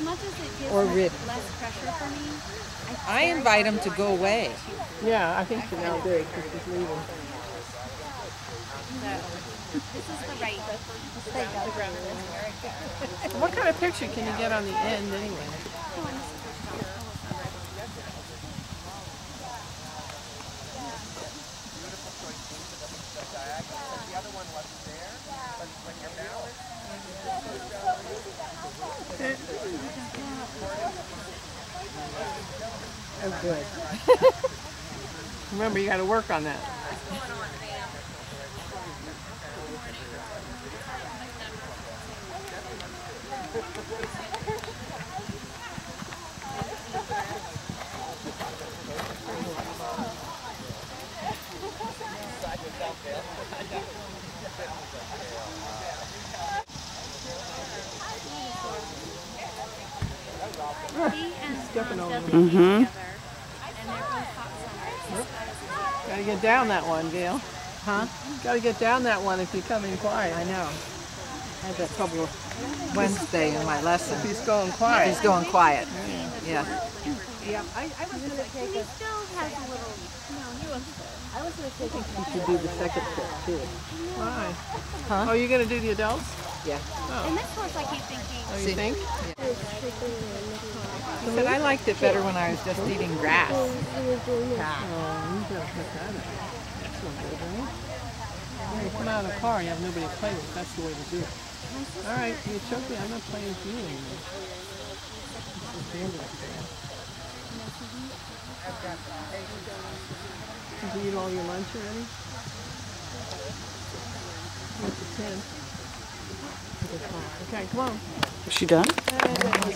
much as it gives Or rid. less pressure for me, I invite him to go away. Yeah, I think she now did because she's leaving. So, this is the right. What kind of picture can you get on the end anyway? Oh, good. Remember, you got to work on that. Stepping over. And Got to get down that one, Gail. Huh? Got to get down that one if you come in quiet. I know. I had that trouble Wednesday in my lesson. If he's going quiet. He's going quiet. Yeah. Yeah, I was going to take he a... still has a little. No, he was. I was going to take a... You should do the second step too. Why? Huh? Oh, you're going to do the adults? Yeah. And this horse, I keep thinking. Oh, you See? think? He said I liked it better when I was just eating grass. Oh, you better put that up. That's no good, right? When you come out of the car, you have nobody to play with. That's the way to do it. All right, you choke me. I'm not playing with you anymore. Did you eat all your lunch already? What's the 10? Okay, come on. Is she done? Hey,